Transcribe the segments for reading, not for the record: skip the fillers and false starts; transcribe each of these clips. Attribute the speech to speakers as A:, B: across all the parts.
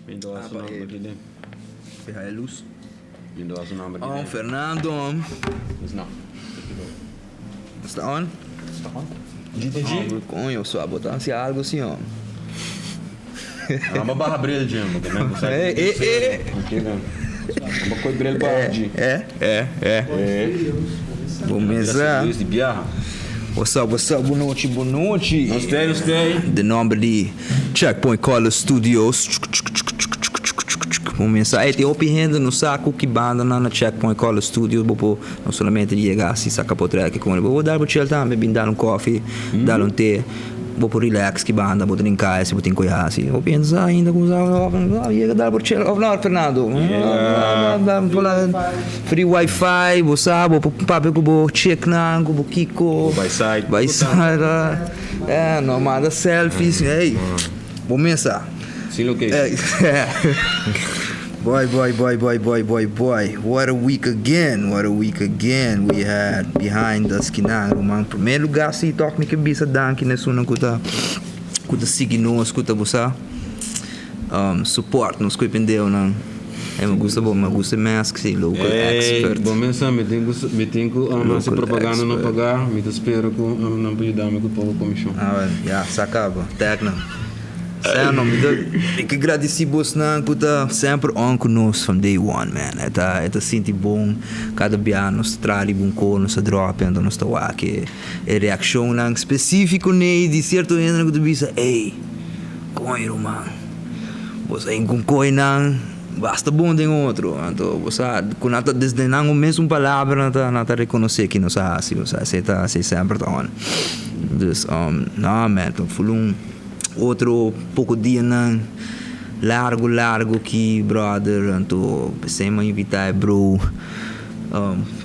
A: Então, a sua nome aqui dentro.
B: Ferrar a luz.
A: Então, a sua nome aqui dentro.
B: Fernando.
A: Mas não.
B: Está on?
A: Está on? GTG?
B: Conho, só botar se algo assim, ó.
A: É uma barra brilha, Jim. Aqui, né? Uma coisa brilha para Jim.
B: Vamos começar.
A: De biarra.
B: What's up? Boa noite.
A: Gostei.
B: De nome de Checkpoint Color Studios. Vamos começar. Tem opinião no saco que banda na Checkpoint Color Studios. Vou não somente chegar assim, saca para o track com ele. Vou dar para chill também, dar um coffee, dar um té. Vou por relax que banda, vou brincar, se vou ter coisa assim. Vou pensar ainda com os ia dar por chill. Não, Fernando. Free Wi-Fi, vou sabe, vou papo com o check na, com o Kiko.
A: Vai sair.
B: Não manda selfies. Ei, vou começar.
A: Sim, ok.
B: Boy. What a week again. We had behind us kinang man. Primeiro lugar se toque que bisa danke nessa uma kuta seguir nós kuta busa. Support nos que pendeu não. Me gusta mais que local expert.
A: Bom pensar, me tenho que propaganda não pagar, me espero que não pode dar me com pouco comissão.
B: Sacava. Tecno. Ik agradeci vos não puta sempre on conosco from day one, man. Eta senti bom cada dia nos trali bom com nos drop então nos tawa que reação não específico nem de certo ainda que tu bisa, ei, coiro man. Você com coi não basta bom de outro. Então você com nada desde não mesmo palavra nada reconhecer que nos assim, você tá sempre on. Dus não, man, então fulum outro pouco dia não largo que brother então sempre invitar bro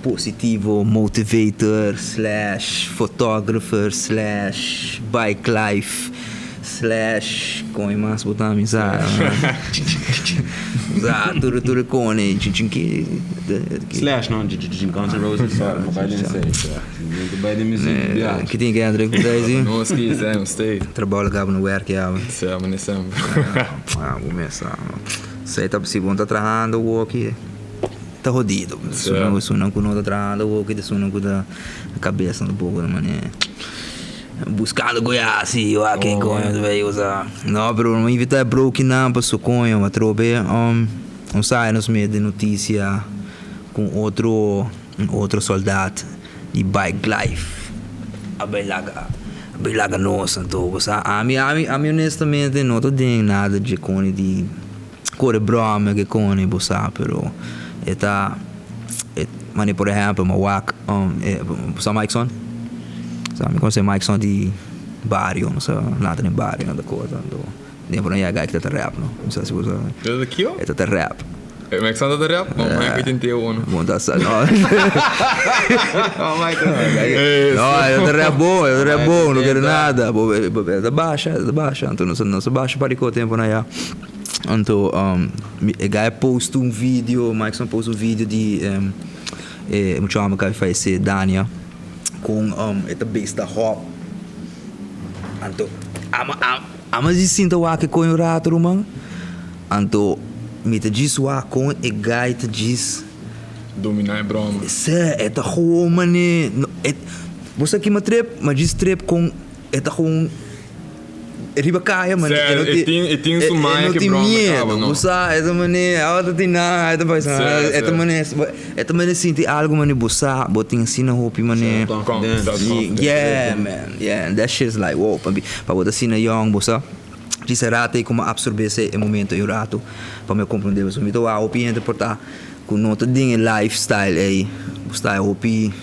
B: positivo motivator / photographer / bike life / com mais botar amizade tudo com ele que
A: / não de Guns N' Roses só não vai dizer muito bem de música
B: que tem que André com daí
C: não stay
B: trabalho acaba no work já
C: sempre
B: vou começar sei tá possível tá trabalhando o work tá rodido isso não quando tá trabalhando o work isso não cuida a cabeça um pouco mané buscando Goiás assim eu aqui conho vai usar não bro não invitar bro que não para conho uma trobe não sai nos meios de notícia com outro soldado de bike life a belaga nossa então você a mim honestamente não tô dizendo nada de cone de core broma que cone você pero mas por exemplo uma walk só Mike Son sabe quando você Mike Son de barrio não sei nada em barrio nada coisa então nem por aí a guy que tá rap não sei se você
C: é aqui ó
B: tá rap
C: Max Santa da rap não é que 81
B: bom tá só não é rap bom não quero nada da baixa então não se baixa para o tempo na já então o guy posta vídeo Mike Son posta vídeo de muito chama que faz ser Dania com esta besta hop então ama de sinta o que com o rato man então me te diz o com e guy te diz
C: dominar é broma
B: é tá ruim mané você aqui mas diz trap com tá ruim riba caia mano
C: e tem isso mais que broma acaba não
B: você essa mané a outra tem nada essa mané sente algo mané você botem assim na roupa mané yeah man that shit is like wow para botar assim na young você disse rato e como absorver esse momento e o rato para me compreender isso então a opinião de portar com nota de lifestyle aí você opi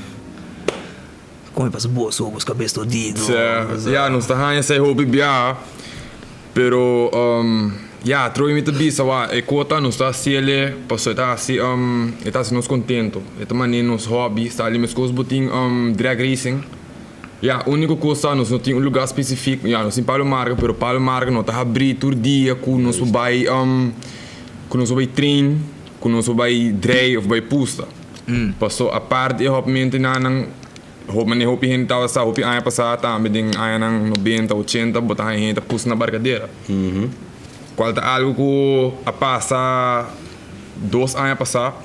B: como passa boa sua busca cabeça todido
C: não está ganhando esse hobby bia pero troi me bisa e cota não está assim ele passou tá assim está assim nos contento então maneira nos hobby está ali meus coisas botin drag racing a única coisa nós não tem um lugar específico nós tem Palomar pero Palomar não tá abrir todo dia com nós vai train com nós vai dry ou vai pusta passou a parte realmente não hope gente tava sa hope ano passado também tem ano 90 80 botar gente pusta na barcadeira qual tá algo que a passa 2 anos a passar,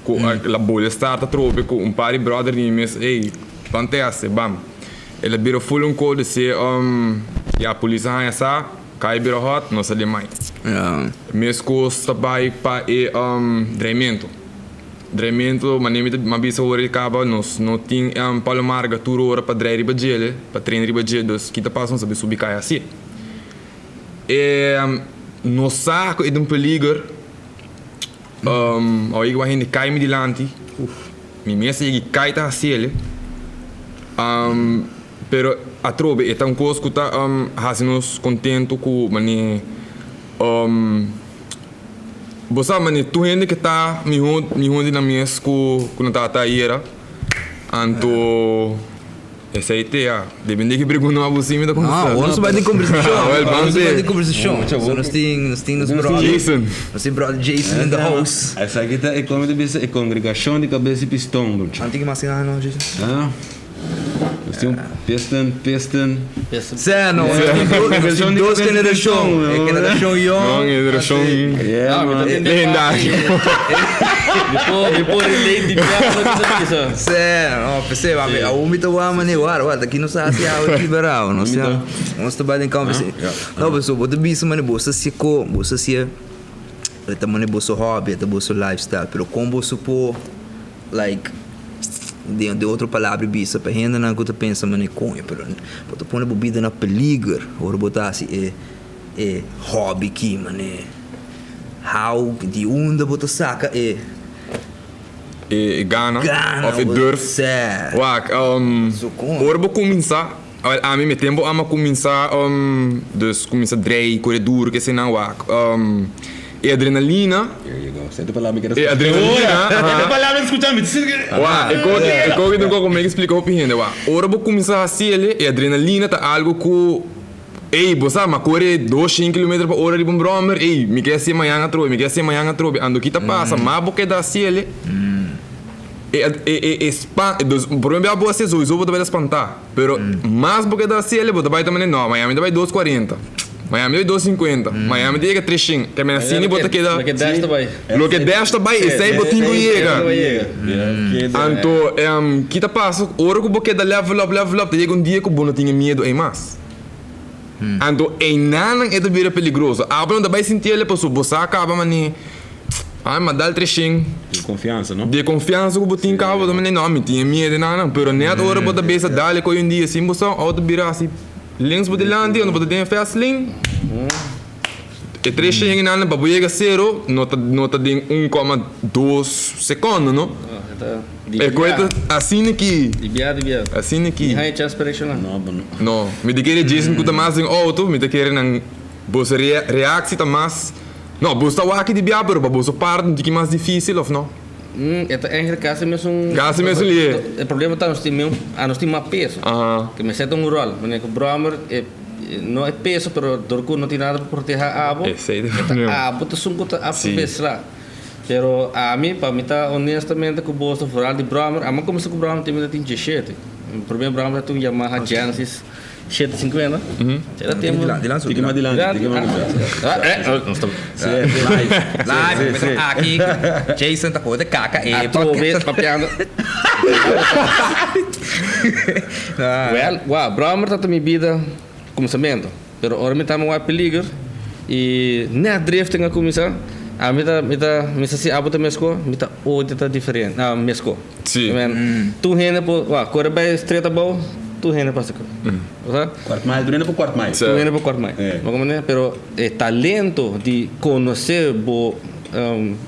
C: que a bolha starta trope, com par de brother nimes, ei, fantástico, bam. Ele vira full code se a polícia hanya sa, cai vira hot, não sabe mais. Mesmo está vai para dremento. Dremento, mas nem me bisa hora acaba, nós não tem palomarga tour hora para drai riba gele, para treinar riba gele, dos kita passam sabe subir cai assim. No saco é peligro. Ao igual a gente cai me dilante, me mesa e cai tá assim, pero a trobe é tão coisa que tá nos contento com mani você mani tu gente que tá me onde na mesa com não tá aí era anto essa ideia depende que pergunta uma você me da conversa
B: Vamos vai de conversação.
C: Vamos
B: vai de conversação. Nós temos brother
C: Jason.
B: Nós temos brother Jason in the house.
A: Essa aqui tá como de bisa congregação de cabeça e pistão, bro.
B: Antigo mas não, Jason.
A: Nós temos piston.
B: Sé, não. Duas gerações. Geração young.
C: Geração
B: lendário.
D: Depois relate de piada.
B: Sé, não. Pensei, a umita wa manewar, wa daqui não sabe a liberal, não sei. Nós trabalhamos em conversa. Não, pessoal, bota bicho mane bossa se co, bossa se eta mane bossa hobby, eta bossa lifestyle, pero como bossa po like de outra palavra bisa para renda na que pensa mane conha, pero bota põe bebida na peligro, ou botar assim é hobby que mane how de onde bota saca
C: Ghana of it durf. Wak, ora vou começar. A mim tempo ama começar dus começar drei corredor que se não wak. E adrenalina.
A: Sente palavra que era.
C: E adrenalina.
A: Sente palavra escutando.
C: Wak, eu não como é que explica o pihende wak. Ora vou começar assim ele e adrenalina tá algo que ei, você mas corre 2 km por hora de um brommer, ei, me quer ser amanhã a trobe, ando que tá passa, mas porque dá assim ele. O problema é que você só vai espantar, pero mais porque dá assim ele, você vai também não, Miami vai 2,40. Miami vai 2,50. Miami tem que 3, que é assim e bota que dá.
D: Lo que desta vai.
C: Lo que desta vai, esse aí botinho chega. Então, que tá passa, hora que você dá level up, chega dia que você tinha medo aí mais. Então, nada é de vir perigoso. A não vai sentir ele, porque você acaba mani. Mas dá o trechinho.
A: De confiança, não?
C: De confiança que você tem cabo, também não, me tinha medo nada, não. Pero nem a hora você beça dá-lhe com um dia assim, você auto virar assim. Links por delante, onde você tem fast link. E trechinho nada, para chegar zero, nota de 1,2 segundos, não? É coisa assim aqui.
D: De biada.
C: Assim aqui.
D: Não há chance para isso, não.
C: Não, me de querer dizer que tá mais em auto, me de querer não você reação tá mais. Não, você tá aqui de biada, pero você parte de que mais difícil, ou não?
D: É caso mesmo.
C: Caso mesmo ali.
D: O problema tá nós temos mais peso. Que me seta rol, mas o brommer não é peso, pero dorco não tem nada para proteger a abo.
C: Esse aí é o problema.
D: A abo tá sunco tá a pesar. Pero a mim, para mim tá honestamente com o bolso fora de brommer, a mim começou com o brommer tem 17. O problema brommer é um Yamaha Genesis 750. Era tempo.
A: Fique mais dilante.
B: Live. Aqui, Jason tá com a caca e
D: papiando. Well, brommer tá minha vida começamento. Pero ora me tá uma peligro e nem drift tem a começar. A mita si abo ta mesko, mita o ta diferente. Mesko.
C: Sim.
D: Tu rende po, corre bem estreita boa, tu rende para seco.
A: Quarto mais, durante por quarto mais.
D: Tu rende por quarto mais. Mas pero é talento de conhecer bo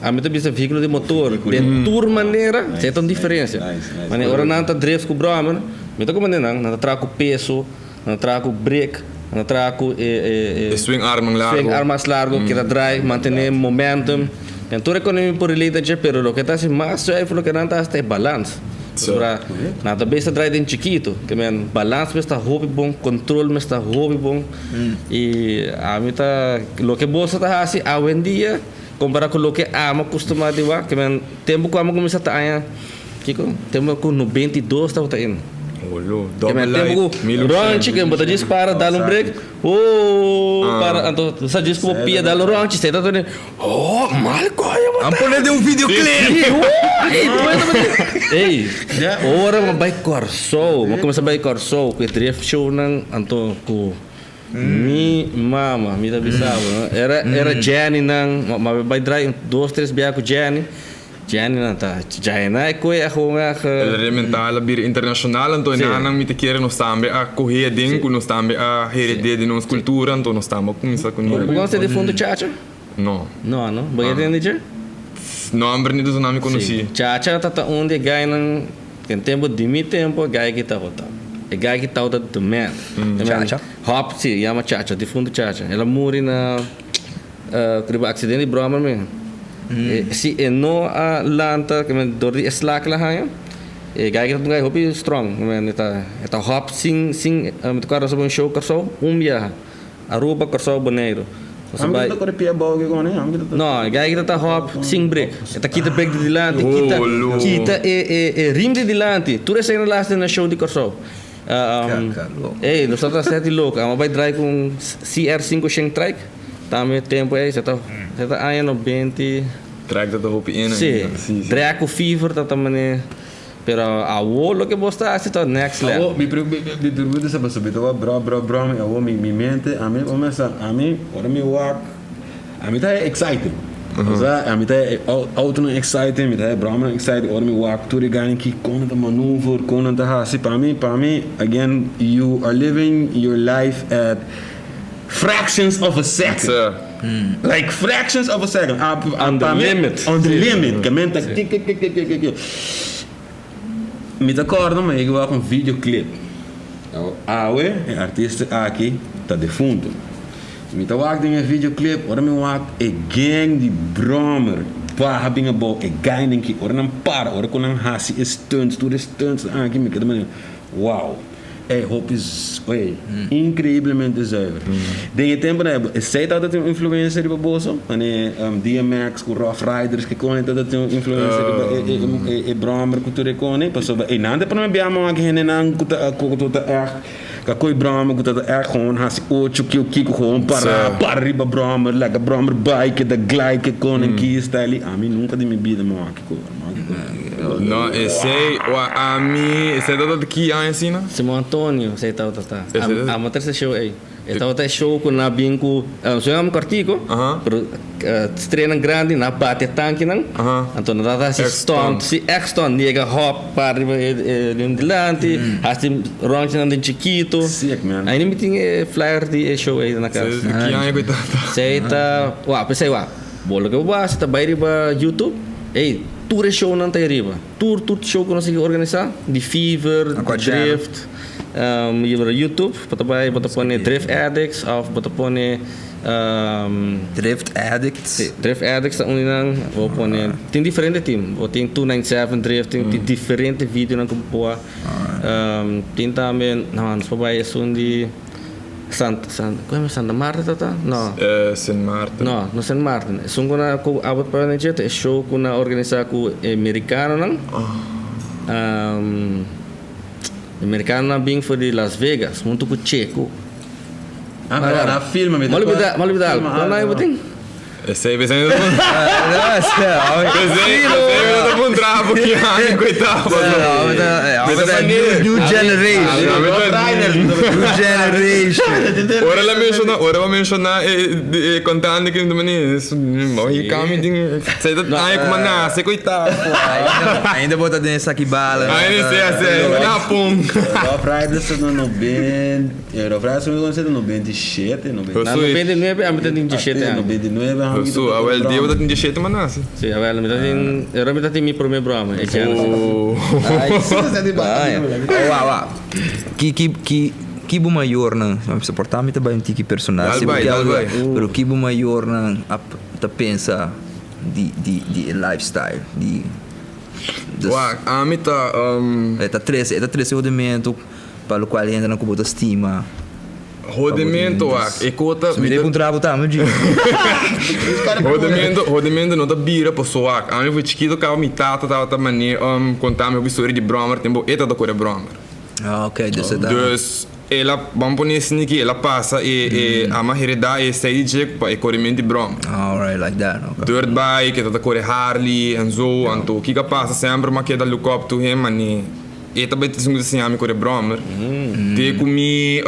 D: a mita bisa veículo de motor de tour maneira, é tão diferença. Mas ora não tá drift com brommer, mita como não trago peso, não trago brake. Não trago
C: swing armas largo,
D: que drive, manter momentum. Então economia por relate pero lo que está mais suave lo que não está é balance. Para nada bem está drive em chiquito, que men balance está hobby bom, controle está hobby bom. E a mim tá lo que bolsa tá assim a hoje em dia comparado com lo que amo acostumado que men tempo que amo começar tá aí, Kiko, tempo com 92 tá indo.
C: Olo,
D: Que
C: double
D: men tempo
C: light.
D: ku ranchi que bota dispara, dá um break. Oh, para então sa disco pia dá ranchi, você tá todo. Oh, mal coia.
B: Vamos poner de um videoclipe.
D: Ei, ora ma bai corso, ma começa bai corso, que drift show nang anto ku mi mama, mi da bisava. Era Jenny nang, ma bai drive 2-3 biar ku Jenny. Jenny nang ta, Jenny é coi ako nga.
C: Elemental, bir internacional, então nanang mi te keren nos tambe a correr ding, nos tambe a herede de nos cultura, então nos tambe com isso com
D: Como você de fundo chacha?
C: Não.
D: Não, não. Bagai tem dizer?
C: Nome ni dos nome conheci.
D: Chacha tata onde gai nang tem tempo de mi tempo gai kita hota. E gai kita hota de man.
B: Chacha?
D: Hop si, chama chacha, de fundo chacha. Ela muri na kriba acidente de broma men. Si no a lanta que men dori slack la haya. E gai kita gai hopi strong men eta hop sing met cara so show karso dia. Aruba karso boneiro.
A: Amigo tá com a pia boa que com né?
D: No, gai kita hop sing break. Kita kita break de dilante, kita rim de dilante. Tu resa na last na show de Corso. Nós estamos a ser louco. Ama vai drive com CR5 Shen Trike. Também tempo aí, você tá aí no 20.
C: Track dat hoop in.
D: Sim. Draco Fever tá também. Pero a lo que você está haciendo next level.
A: Me pergunta se você beto bro, mi mente, a mim, ora me walk, a mim tá excited. A mim tá auto excited, me tá broma excited, ora me walk, tudo ganha que com a maneuver, com a hasi, para mim, again, you are living your life at fractions of a second. Like fractions of a second.
D: On the limit.
A: On the limit. Que mente tik. Me acordo, mas eu vou um videoclipe. Awe, artista aqui, tá defunto. Me tá watching um videoclipe, ora me watch a gang de bromer. Pá, having a ball, a gang que ora não para, ora com um hasi stunts, tudo stunts aqui, me quedo maneiro. Wow. Hope is incrivelmente zuiver. Denk je tempo hebben, zij dat het een influencer is bozo, en DMX, Rough Riders, que kon dat het een influencer is, Bramer, cultura kon, pas op, nande para me biamo aqui renan, kuta echt, kakoi Bramer, kuta echt gewoon, hasi ocho kiko gewoon para riba Bramer, like a Bramer bike, de glide kon en key style, a mim nunca de me bida mo aqui ko.
C: No, esse dat aqui assim, né?
D: Simão Antônio, sei tal. A matéria show aí. Então até show com na bingo, sonhamos cortico, pero treina grande na bate tanque não. Então não dá se stunt, se stunt, nega hop para dilante, assim range não de chiquito. Aí não tem flyer de show aí na casa.
C: Aqui aí coitado.
D: Sei tá, pensei bola que eu vou, tá bairi ba YouTube. Ei, tour show não tem riba. Tour show que nós conseguimos organizar, de Fever, de Drift. YouTube, bota pone Drift Addicts of bota pone
B: Drift Addicts.
D: Sim, Drift Addicts tá unang vou pone tem diferente team, tem 297 Drift, tem diferente vídeo na compoa. Tem também, não, nos papai sundi Santa Marta tá? Não.
C: Saint Martin.
D: No Saint Martin. Sungguh na ko abot pa na jet show ko na organisa ko americano nang. Americano na bing for de Las Vegas, muito com Checo.
A: Na filma me
D: Malibidal. Não é boting.
C: Esse aí, esse aí não é um trabo que ai, coitado.
B: New generation.
C: Ora vai mencionar contando que também morre caminho, sei da ai como nasce, coitado.
B: Ainda bota dentro essa aqui bala.
C: Aí sei, na pum.
A: Rough Riders no 90, Rough Riders no 97,
D: 99, a mitad de 97
A: 99.
C: So, awal dia udah tinja shit mana sih?
D: Sim, awal mitad mi primeiro programa.
B: Wow. Que bu maior na, se portar me também tem que personagem. Pero que bu maior na a pensa de lifestyle, de
C: a mim tá
B: Eta 13 rodimento para o qual ainda não cubo estima.
C: Rodimento, e cota.
B: Se me deu trabo tá, meu dia.
C: Rodimento não tá bira para soar. A mim foi chiquito que a minha tata tava também contar meu história de Bromer, tempo eta da cor Bromer.
B: Ok, dus het
C: Dus ela vamos poner assim que ela passa e a maioria é sair de para corrimento brom.
B: Alright, like that. Okay.
C: Dirt bike, que tá correr Harley en zo, en to kika passa sempre maar que da look up to him en ni eta bet singu assim ami correr bromer. Te comi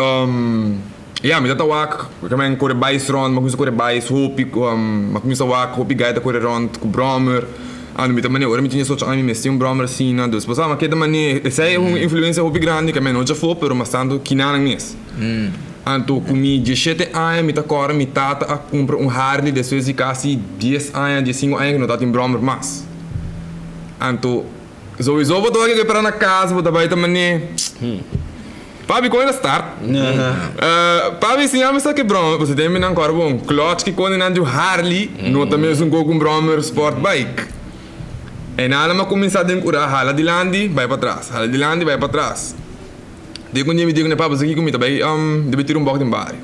C: ja, me dat wak, ik mijn correr bike rond, maar ik correr bike hoop ik maar ik wak hoop ik ga correr rond com bromer. Ano mit também ora me tinha só ami me um bromer assim, né? Dus passava que também essa é uma influência hoop grande que me não já foi, pero mas tanto que nada nisso. Anto comi 17 anos, me tá agora me tata a comprar Harley, depois de quase 10 anos, 15 anos que não tá em bromer mais. Anto sowieso vou tô aqui para na casa, vou trabalhar também. Papi, quando é start? Papi, se chama isso que bromer, você tem me agora bom, clutch que quando não Harley, não também é um bromer sport bike. E nada mais começar a decorar, hala de landi, vai para trás, hala de landi, vai para trás. Daí quando eu me digo, né, papo, isso aqui comigo, vai, deve tirar boc de bar.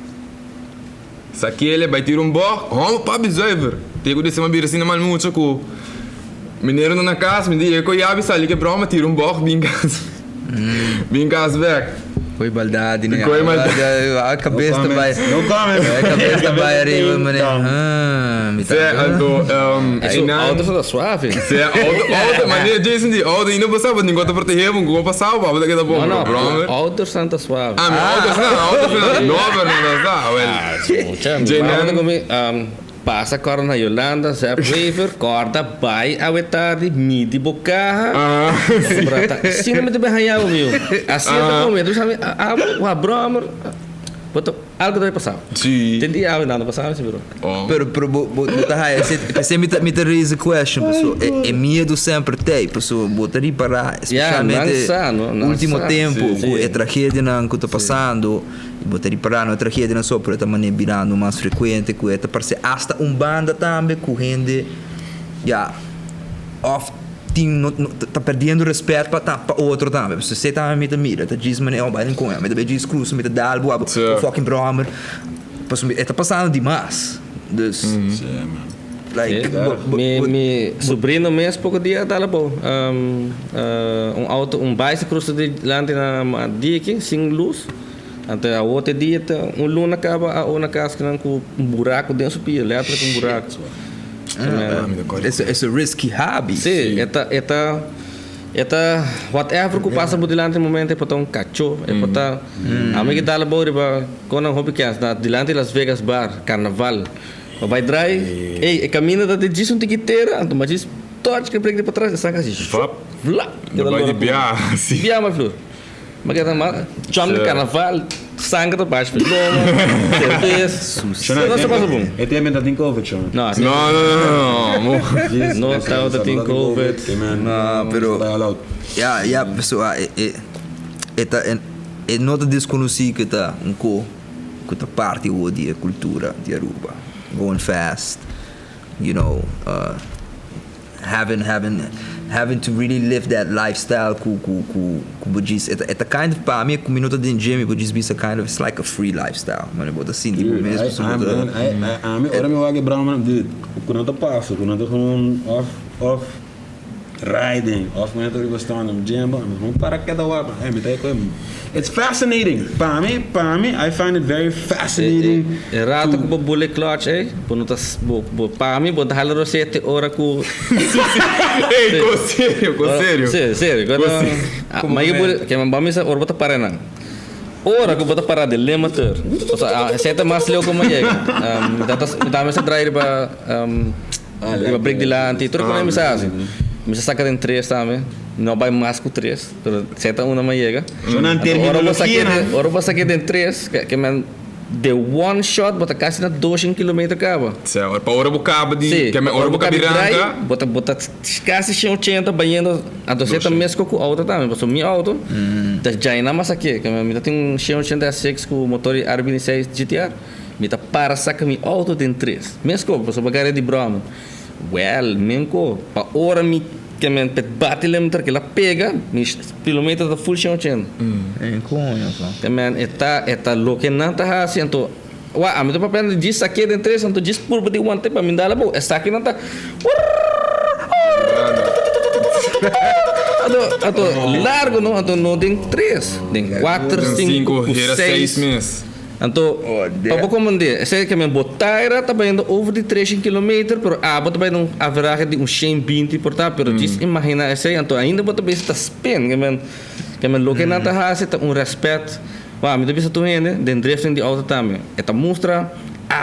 C: Isso aqui ele vai tirar boc, papi, zuiver. Daí quando eu me assim, mal muito, com mineiro na casa, me diz, eu ia avisar ali que broma, tira boc, bem casa weg.
B: Foi maldade, né?
C: Foi maldade.
B: A cabeça vai.
A: No comment.
B: A cabeça vai arriba, mano. Me
D: Isso, auto tá suave.
C: Se auto, mas Jason de auto ainda passava, ninguém tá proteger, não passava, papo, daqui da bom, broma.
D: Auto santa suave.
C: Auto nova, não dá, well.
D: Auto comi passa agora na Yolanda, Zé River, corta, vai, a tarde, midi bocarra. Sim, não me deu bem meu. Assim eu tô comendo, sabe? A broma. Algo deve passar.
C: Sim.
D: Entendi algo nada passava, se virou.
B: Pero você me raise a question, pessoal. É medo sempre tem, pessoal. Botaria para, especialmente no último tempo, com a tragédia que está passando. Botaria para a tragédia não só por esta maneira virando mais frequente, com esta parece hasta banda também, com gente, tá perdendo respeito para outro também. Você tá me mira, tá diz mané, vai nem com, me diz cruz, me dá algo, o fucking bromer. Está passando demais. Dus like
D: mi sobrinho mesmo pouco dia tá lá bom. Auto, bike cruza de lante na dia aqui, sem luz. Até a outra dia luna acaba a outra casa com buraco dentro do pia, letra com buraco.
B: It's a risky hobby.
D: Sim, Eta whatever que passa por delante no momento é para um cachorro, é para a mim que tá lá bora para quando hobby que na delante Las Vegas bar, carnaval. Vai drive, ei, caminha da de disso um tiqueteira, então mas diz torce que prega para trás, saca assim. Vlap.
C: Vai de biar, sim.
D: Biar mais flor. Mas que tá mal, chama de carnaval, sangue da baixo, filho. Certeza. Não se passa bom.
A: É tem medo de Covid, chama.
D: Não, não está de Covid.
B: Não, pero pessoal, é nota desconhecido que tá que tá parte da cultura de Aruba, going fast, you know, having to really live that lifestyle ku budis it's a kind of para mim com minuto de gym budis be a kind of it's like a free lifestyle mano bota assim tipo mesmo
A: a mim ora meu águia brown de quando eu passo quando eu com off riding off quando eu estou no gym vamos para cada hora me tá com it's fascinating para mim I find it very fascinating
D: é rato com bullet clutch para mim botar halero 7 horas com sério mas eu que vamos a ora botar para não ora que botar para de lemater ou seja seta mais leu como é dá mais a drive para break de lante tudo com mensagem me saca de 3 também não vai mais com 3 pero seta uma mais chega ora você saca de 3 que man de one shot bota quase na 200 km cava
C: certo para ora bocaba de que ora bocaba branca
D: bota quase 180 banhando a doceta mesmo com auto também passou minha auto da Jaina mas aqui que me tem 186 com motor RB6 GTR me tá para saca minha auto de 3 mesmo passou bagagem de broma mesmo para ora me que me bate lembra que ela pega mis quilômetros da full 180
B: conha
D: que man eta lo que não tá assim então a mim tô papel diz aqui de 3 então diz por de one para me dar lá bom essa aqui não tá ato largo no, ato no tem 3, tem 4, 5,
C: 6
D: 6.
C: meses.
D: Então, para comandar, sei que me botaira está indo over de 3 km, pero bota bem um average de 120 por tá, pero diz imagina esse, então ainda bota bem está spin, que me loque na hace tá respeito. Me deve ser tu né, den drifting de auto também. Eta mostra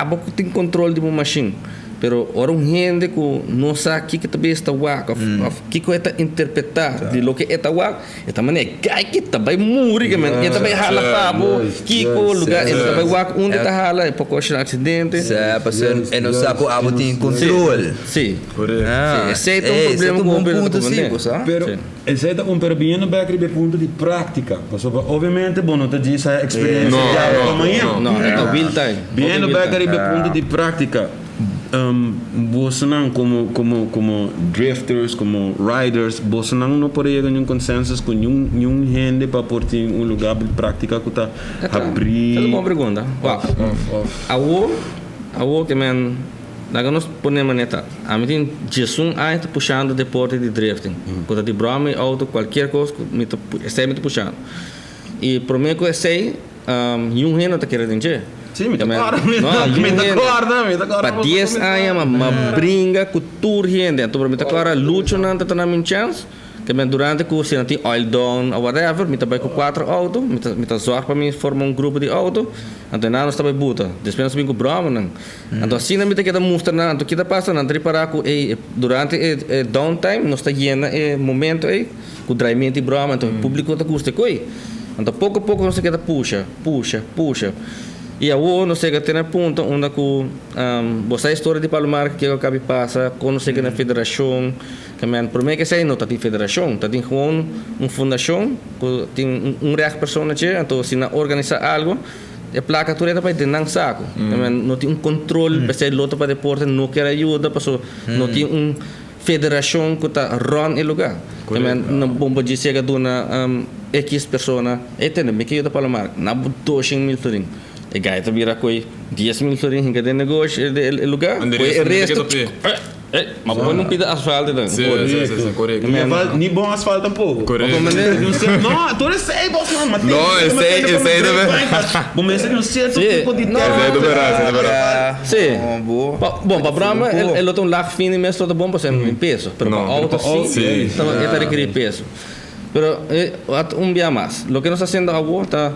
D: bota tem controle de uma machine. Pero orang gente que não sabe que também está wak, of que está interpretar de lo que está wak, eta mana gai que também muri que man, eta também hala pabo, que lugar eta também wak onde está hala, é pouco acidente.
B: É não sabe abo tem controle.
D: Sim.
C: Correto.
D: Esse é um problema com o ponto sim, sabe?
A: Pero esse é um perbiano back de ponto de prática. Obviamente, bom, não te diz a experiência de amanhã.
D: Não, é o build time.
A: Bien back de ponto de prática. Bolsonaro como drifters, como riders, Bolsonaro não pode chegar em um consenso com nenhum gente para pôr em um lugar de prática que está abrir.
D: É uma boa pergunta. A que man, nós ponemos neta. A mim tem Jesus aí tá puxando deporte de drifting. Quando de broma auto qualquer coisa, me tá puxando. E por mim que eu sei, nenhum gente está querendo dizer.
A: Sim, me acorda.
D: Para 10 anos, uma brinca com toda gente. Então, me acorda, luto não está na minha chance. Que durante o se não tem oil down ou whatever, me trabalho com 4 autos, me tá zorra para mim formar grupo de auto. Então, nós estamos buta. Depois nós com broma não. Então, assim não me tá que mostrar não. Então, que tá passando, não reparar que durante o downtime, nós está llena momento com o drive-mente broma. Então, o público está custa coi. Então, pouco a pouco nós queda puxa. E a não sei que tem ponto onde você a história de Palomar que acaba passa quando sei que na federação que man por mim que sei não tem federação tem gewoon fundação que tem real pessoa que então se na organizar algo a placa toda para ter não saco não tem controle para ser loto para deporte não quer ajuda para não tem federação que está run el lugar não bomba de chega dona X persona tem me que eu Palomar na 200,000 florin e gai tá vira coi 10,000 florin hingga de negócio el lugar
C: foi
D: o resto mas põe um pedaço de asfalto então
C: correto
A: nem bom asfalto tampouco
C: correto
A: não tu sei Bolsonaro mas
C: não esse também
A: bom mas não sei tipo de
D: sim bom para Brahma ele tem lag fino mesmo bom para ser em peso pero para auto sim então ele requer peso pero dia mais lo que nós haciendo agora tá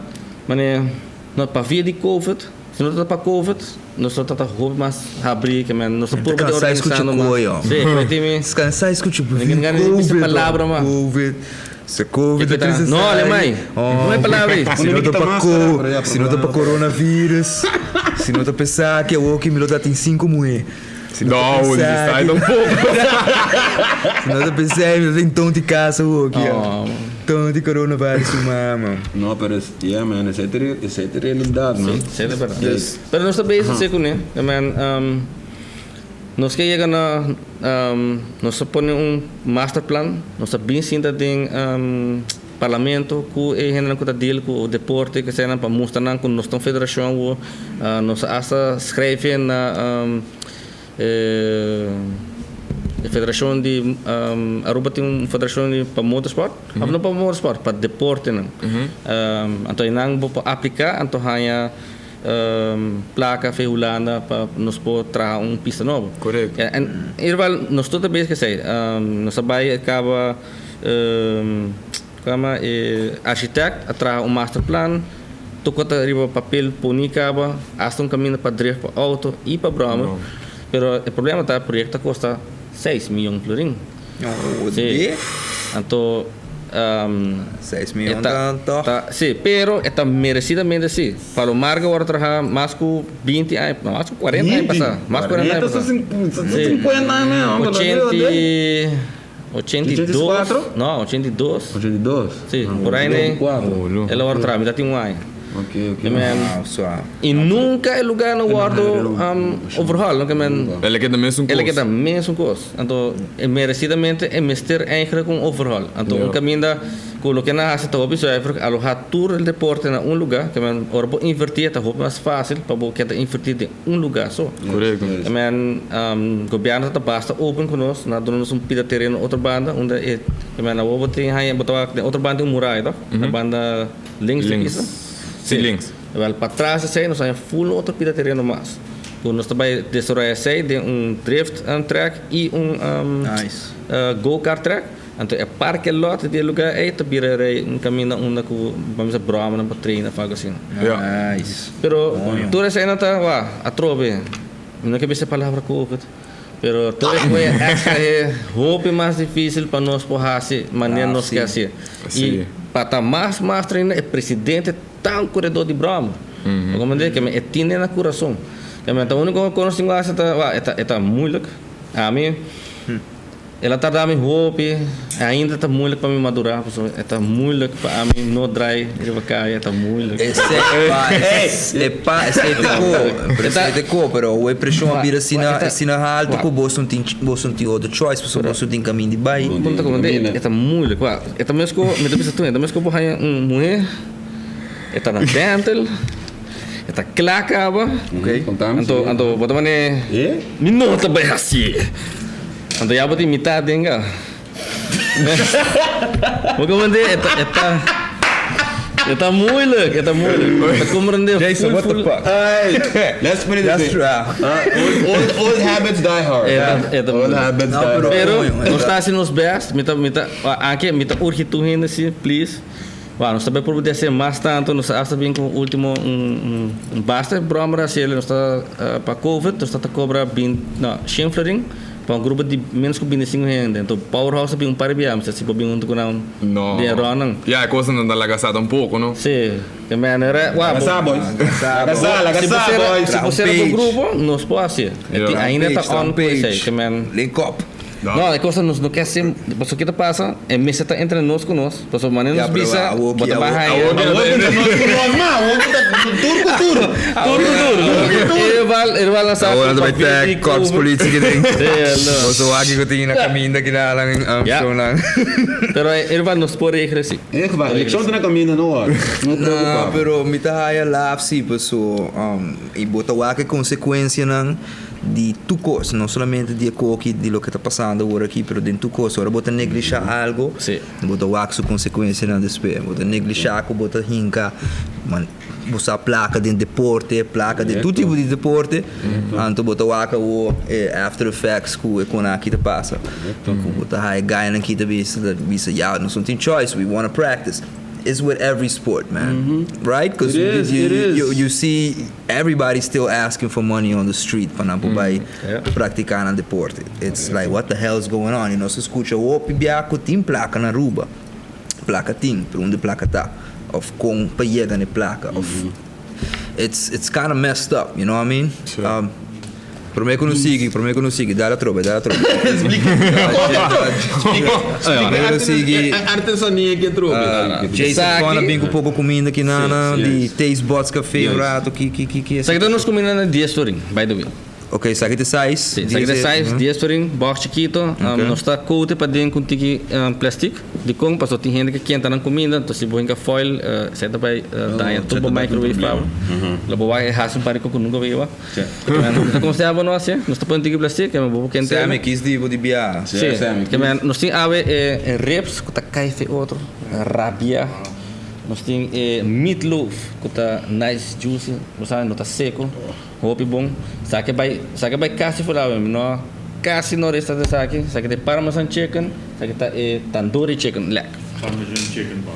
D: no para via de COVID, se não está para COVID, nós só está mais abrir que man, nós por poder organizar mais. Sim,
B: descansar escuta
D: ninguém essa palavra mas
B: COVID. Se COVID
D: não, alemãe. Não é palavra isso.
B: Se não está para coronavírus, se não está pensar que o que me dá tem 5 mulheres.
C: Não, ele sai um pouco.
B: Se não está pensando, tem tom de casa aqui. Tom de coronavírus, mano.
A: Não, mas man, essa é realidade, man.
D: Sim, é verdade. Mas nós também sei que né, man, nós que chega na nós põe master plan, nós bem sinta tem parlamento que é gente que deal com o deporte que seja para mostrar que nós estamos federação nós essa escreve na a federação de Aruba tem uma federação de para motorsport, não para motorsport, para deporte não. Então inang vou aplicar, então hanya placa feulana para nos pôr trazer pista nova.
C: Correto.
D: Irval nós toda vez que sei, nós vai acaba como arquiteto atrás master plan. Tocota riba papel ponicaba, hasta caminho para drift para auto e para broma. Pero o problema tá, o projeto custa 6 milhões de florin.
B: Sim.
D: Então,
B: 6 milhões tá.
D: Sim, pero está merecidamente sim. Para o Marga agora trabalhar mais com 20 anos, mais com 40 anos passar. Mais 40 anos passar.
A: 50 anos,
D: 82? Não, 82.
A: 82?
D: Sim, por aí né. Ela agora trabalha, já tem um ano.
A: Ok.
D: E nunca é lugar no guardo overhaul, não que men.
C: Ele quer da mesma
D: coisa. Então, merecidamente é mister eigenlijk com overhaul. Então, caminho con lo que na hace todo eso es porque alojar todo el deporte en un lugar que man ahora puedo invertir está más fácil para que invertir de un lugar só.
C: Correcto.
D: Que man gobierno está basta open con nós, na donamos pida terreno outra banda onde é que man na tem aí botar outra banda murai, tá? A banda links
C: Links. Sim, links.
D: Wel para trás sei nós aí full outra pida terreno mais. Então nós também destroyer sei de drift track e
B: Nice.
D: go-kart track. Então é parque lot de lugar aí tá birarei caminho onde que vamos a broma na treina fago assim.
C: Ja.
B: Nice.
D: Pero toda essa ainda tá a trove. Não quero essa palavra COVID. Pero toda essa é roupa mais difícil para nós porrar maneira nós que assim. E para tá mais treina é presidente tão corredor de broma. Como dizer que é tinha na coração. Que é o único que nós temos tá muito a mim ela está dando roupa, ainda está muito para me madurar, está muito para mim não dry, ele vai está muito.
B: É pero a pressão a vir assim alto que você não tem outra choice, você tem caminho de baixo.
D: Ponto como está muito, está mesmo me dá pensar tu, está mesmo por aí mulher, está na dental, está claca,
A: Ok, contamos.
D: Então, bota mané, minuto bem assim. Então já botei metade enggak. Bagaimana Eta moeilijk. Eta compreender.
B: Jason, what the fuck?
A: Let's put it this way. Old habits die hard. Old habits die hard.
D: Pero nós está assim nos best. Aqui mita urge tu ainda assim, please. Nós também por poder ser mais tanto, nós está bem com o último basta broma se ele nós está para COVID, nós está cobra bem, não, Schimpflering. Para um grupo de menos que 25 gente, então Powerhouse tem par de anos, se bem untuk não de Ronang.
C: Ja, ik was dan lagasado um pouco, não?
D: Sim, que maneira,
A: Lagasá, boys.
D: Se você é do grupo, nós pode ser. Ainda está on page, que man.
B: Link up.
D: Não, é coisa não quer ser, mas o que passar é mesa está entre nós conosco, mas o maneira nos bisa, bota barra aí. Ele vai lançar.
B: Agora vai ter corpos políticos que tem. Você aqui que tem na caminho daqui lá lá.
D: Pero ele vai nos pôr aí crescer.
A: É que vai, eleição está na caminho não hora.
B: Não, pero me tá aí lá sim, pessoal. E botar o que consequência não de tu coisa, não somente de aqui de lo que está passando agora aqui, pero de tu coisa. Agora bota negligenciar algo, bota o que consequência não despe, bota negligenciar, bota hinca, man, botar placa de deporte, placa de todo tipo de deporte, então bota o after effects que com aqui te passa. Então bota aí ganha aqui te visa, yeah, não tem choice, we want to practice. It's with every sport, man, right? Because you see everybody still asking for money on the street para não poder praticar no deporte. It's like, what the hell is going on? You know, se escuta o pibiaco tem placa na rua, placa tem, por onde placa tá, of com payega na placa, of it's kind of messed up, you know what I mean?
C: Sure.
B: Por me consigo, dá a tropa.
A: Explica. Artesania que é tropa.
B: Jason fala bem com pouco comida aqui na de taste bots café, rato que.
D: Sabe que nós combinamos 10 storing, by the way.
B: Ok, sabe que size?
D: Sim, sabe que size, 10 storing, box chiquito, nós está coated para dentro com tiki plastic, de como passou tem gente que quenta na comida, então se põe foil, você vai dar tudo microwave para, logo vai raso para que nunca veio. Então como se abre nós, nós está põe tiki plastic, que é muito quente.
B: Sabe que isso de biar.
D: Sim, que nós tem ave reps, que tá caife outro, rabia. Nós tem meatloaf, que está nice, juicy, você não está seco, roupa bom. Sabe que vai quase falar, não, quase não resta de saque. Sabe que tem parmesan chicken, sabe que tá tandoori chicken, leg.
E: Parmesan chicken bar.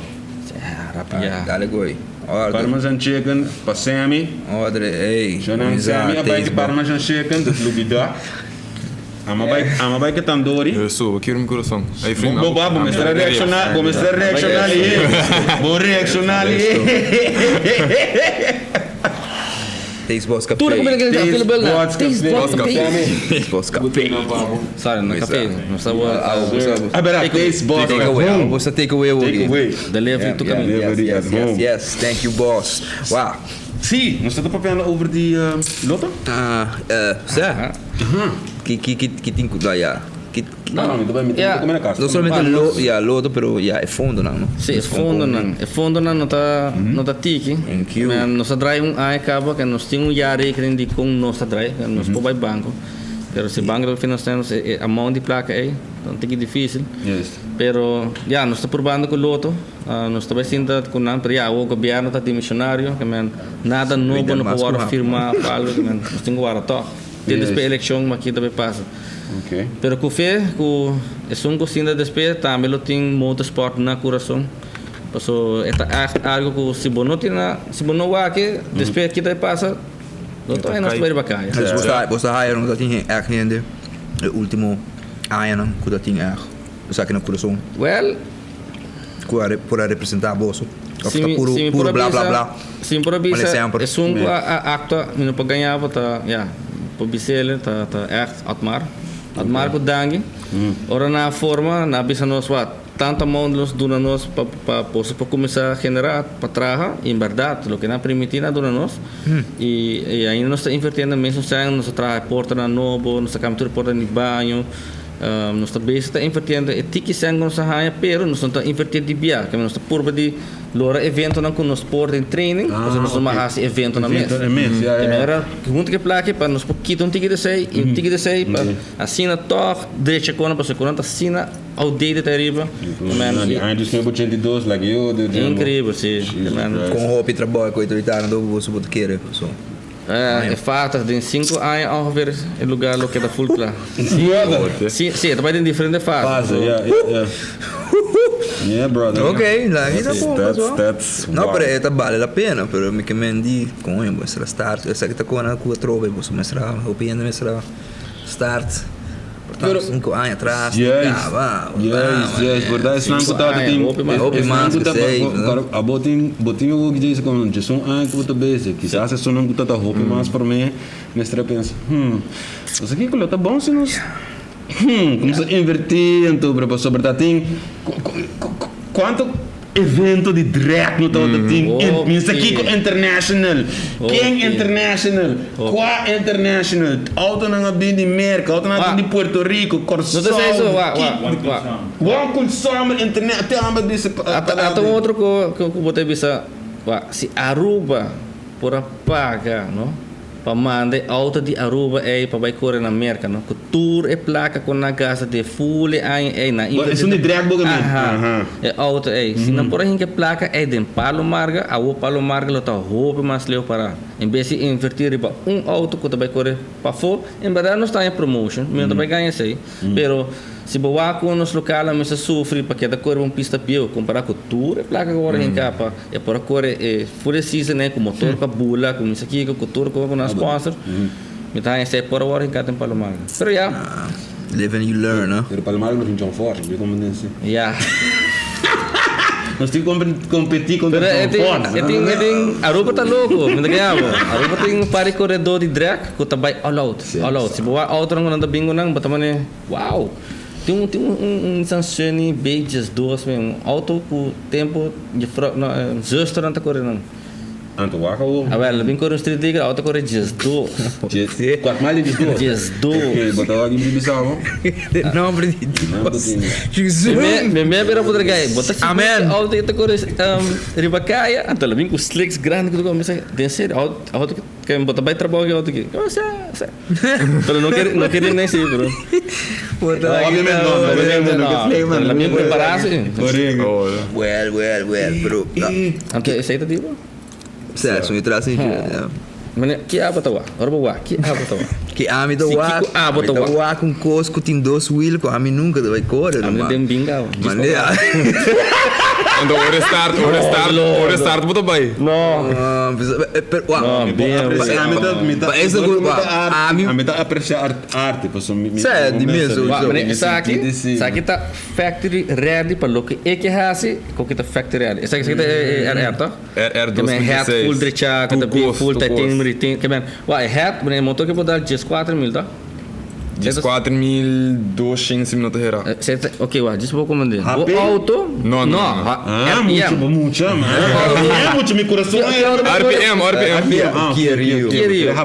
D: Rabia.
B: Dale goi.
A: Parmesan chicken, passami.
B: Ordre, ei.
A: Jangan sami abai parmesan chicken, lubida. Ama baik que tandoori.
C: Eu sou, aqui no coração. Aí, free.
A: Vou mostrar reaccionar, ali. Vou reaccionar ali.
B: Taste bots café.
D: Tudo como ele quer aquele belo. Taste bots café.
B: Taste bots café.
D: Sorry, no café. Não está boa.
A: Taste bots
B: Take away. Você take away.
D: Delivery to caminho.
B: Yes, thank you boss. Wow.
A: Sim, nós estamos falando over die loto?
B: Que tem que dar.
A: Não, então vai me
D: Yeah.
A: comer na casa.
B: Não somente lodo, pero é fundo, não?
D: Sim, é fundo não tá tiki.
B: Thank you.
D: Mas nós trai ai acaba que nós temos yari que nem com nós trai, que nós vai banco. Pero se banco financiamos a mão de placa aí, então tem que difícil.
A: Yes.
D: Pero ya nós está probando com o loto, nós está sinta com não, pero ya o governo está dimissionário, que man nada novo não pode firmar algo, que man nós temos agora tó. Tem despe eleição mas aqui também passa.
A: Ok.
D: Pero com fé, com é um cozinha despe, também lo tem motorsport na coração. Passo é algo que se bono tem na, se bono wa que despe aqui daí passa, não tô aí nós vai bacana.
B: Mas você hire não tem ainda o último ano que você tem você aqui no coração
D: Well,
B: para representar a bolsa.
D: sim,
B: Puro blá blá blá.
D: Sim, por bisa é um acta, não para ganhar, tá, ja, por bisele, tá echt Atmar com dangue. Ora na forma, na bisa nós wat, tanto módulos duna nós para começar a generar para trabalhar, em verdade, o que não permitir duna nós. E ainda nós está invertendo mesmo, nós trabalha porta na novo, nós captura porta de banho. Nós está invertendo etiki sang nós pero nós está invertendo de bia, que nós está por de lora evento não com nós porta em training, nós mas evento na mesa. Era junto que plaque para nós pouquinho ticket de sei, para assina toque, deixa quando para quando assina ao date de arriba.
A: Antes que eu 82 like eu,
D: incrível, sim.
B: Com roupa e trabalho com autoritário, não vou subir querer, pessoal.
D: É fato, tem 5 anos ao ver o lugar que está full lá. Sim, também tem diferente fato.
A: Yeah, brother.
B: Ok, lá está bom,
A: that's
B: não, pero vale a pena, pero me que mendi com ele, mostrar start, eu sei que está com a trova, vou mostrar, eu pedindo mostrar start. Portanto, 5 anos atrás,
A: yes, verdade, senão que tá tem a botinho o que diz como de som que eu tô base, quizás se não que tá roupa mais para mim, mestre pensa, isso aqui que tá bom se nós começa a invertir então para sobre tá tem quanto evento de drag no todo tem isso aqui international quem international qual international auto na bem de América auto na de Porto Rico Corsão
D: não sei isso
A: One summer internet até a desse
D: até outro que você bisa se Aruba por paga não para mandar auto de Aruba para vai correr na América não que tour e placa com na casa de full na
A: isso de drag boga
D: é auto se não por aí que placa de Palo Marga lo tá roupa mas leu para em vez de invertir para auto que vai correr para fora em verdade não está em promotion mas também ganha sei pero se boa com nos local mas sofre para que da cor pista pio comparar com tour e placa agora em capa é para correr full season né com motor com bula com isso aqui com tour com na sponsor então esse é por agora em cada Palo Marga pero já
B: live and you learn, né?
A: Pero Palo Marga não John Ford, viu como disse?
D: Já.
A: Nós temos que competir contra John Ford.
D: Tem Aruba tá louco, me ganhava. Aruba tem pare corredor de drag, que tá by all out. Se boa outro não anda bingo não, bota mane. Wow. Tem um Sansoni Beijos 2 mesmo. Auto com tempo de justo não tá correndo.
A: Anto waka o.
D: Well, vim correr street league, auto correr just 2.
A: Quatro mais de 2.
D: Just 2.
A: Ok, bota aqui de bisão.
B: Não acredito. Jesus.
D: Me era poder ganhar. Bota amen. Auto que tá correr ribacaia, então vim com slicks grande que tu começa a ser auto que bota vai trabalho auto aqui. Como se. Pero não queria nem ser, bro.
A: Obviamente não.
D: La minha preparação.
B: Well, bro.
D: Antes esse aí tá tipo.
B: Certo, sono entrato in giro.
D: Mas que abatawa? Orba que abatawa?
B: Que ami do wa com cosco tem 2 wheel com ami nunca vai correr,
D: mano. Tem binga.
B: Mano.
C: Então ora start muito bem.
D: Não.
A: A meta apreciar arte, posso me.
B: Certo, mesmo.
D: Aqui tá factory ready para lo que é que hace, com que tá factory ready. Essa aqui tá tá?
C: É
D: 2016. Full drecha, que tá full titanium retain, que man. Why hat, motor que pode dar 4 mil, tá?
C: Diz 4.200 minutos era.
D: Ok, wah, just vou comandar. O
A: Rápido?
D: auto?
C: Não, não.
A: Ah, mucho, mucho, meu coração
C: RPM.
B: Kia Rio.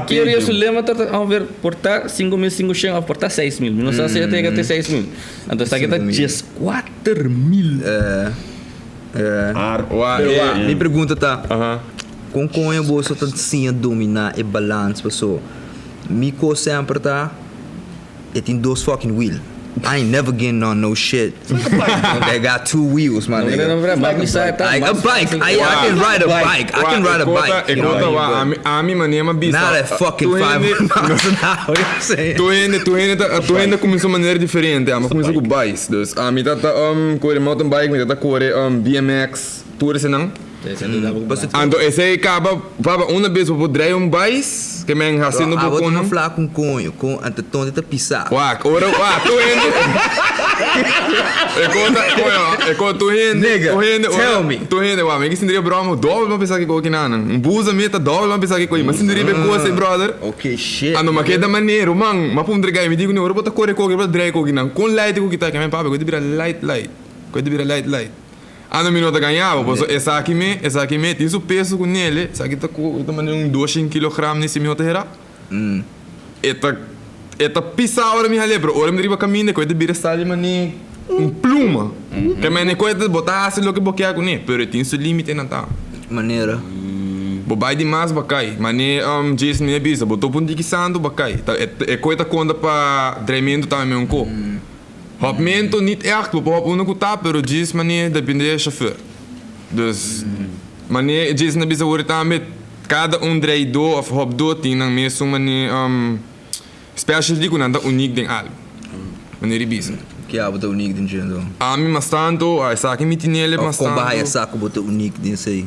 D: Kia Rio Sulema tá a ver portar 5.500 a portar 6.000. Não sei se até 6.000. Então está aqui tá 4.000.
B: Minha pergunta tá,
C: Aham.
B: com a bolsa tá sim a dominar e balance, pessoal. Mico sempre tá, e tem dois fucking wheels. I ain't never getting on no shit. They got 2 wheels, my nigga. Like a bike. I can ride a bike. I can ride a bike. You know,
C: A mim manema bisa.
B: not at fucking 500 miles an hour. You know what I'm saying?
C: Tu ainda começou maneira diferente, mas começou com bikes. Dus a mim tá corre mountain bike, mim tá corre BMX, tour esse não. Ando esse aí acaba, uma vez eu vou drive bike, que me enrascando
B: Ah, vou
C: pouco
B: não
C: não.
B: falar com conho, com antetonde tá pisar.
C: Ora, tu
B: Nigga, tell me.
C: Tu ainda, mas que sindria broma, dobro uma pessoa que coloque nana. Busa meta, dobro uma pessoa que coloque, mas sindria bem coisa, brother.
B: Okay, shit.
C: Ando, mas que da maneira, man, mas pum dregai, me digo, não, eu vou correr com o dregai com não, com light com que tá, que meu papo, que vira light, Ando minuto ganhava, pois essa aqui me, tem o peso com ele, essa aqui tá com, tá mandando 200 kg nesse minuto era. Eta pisa hora me rale, bro. Ora me driba caminho, coisa de bira sali mani pluma. Que me coisa de botar assim lo que boquear com ele, pero tem seu limite na tá.
B: Maneira.
C: Bobai demais bacai, mane Jason me bisa, botou pun dikisando bacai. É coisa conta para treinamento também um co. Hopmento niet echt, we hop uno kuta, pero diz mane depende do chauffeur. Dus mane Jason bisa hoor também cada driver of hop do tem nang mesmo mane special di kunanda unique ding algo. Mane ribisa.
B: Que é botar unique din gendo.
C: A mim mas tanto, essa aqui me tinha
B: Of
C: mas
B: com bahia
C: tanto.
B: saco botar unique din sei.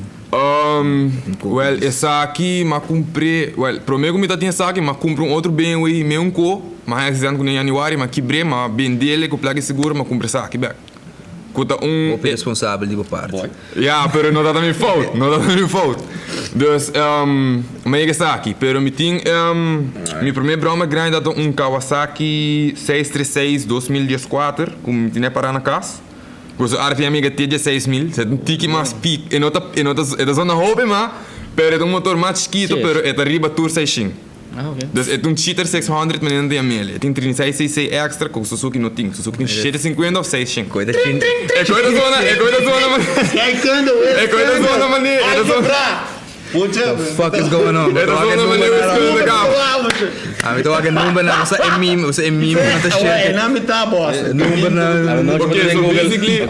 C: Well, essa aqui ma comprei, primeiro me tá tinha essa aqui, ma comprei outro BMW me um co, mas é dizendo que em januário, ma quebrei, ma vendele com placa seguro, ma comprei essa aqui back. Kuta
B: O responsável de parte.
C: Ja, pero não dá também fault. Dus, mas é essa aqui, pero me tinha, meu primeiro broma grande dá Kawasaki 636 2014, com me tinha parar na casa. Pues RPM que tinha 6.000, é um tique mais pico. E não tá só na hobby, mas pero é um motor mais chiquito, pero é arriba Tour 600.
D: Ah, ok.
C: Dus é um cheater 600, mas não tem a mele. Tem 36cc extra com Suzuki não tem. Suzuki tem 750 ou 600.
B: Coisa chin.
C: É coisa zona, mano. É coisa zona, mano.
A: What
B: The fuck is going on?
C: É da zona, mano.
B: Ah, me tô aqui número na você é meme na tá shit.
A: não me tá, boss.
B: Número na
C: Ok, so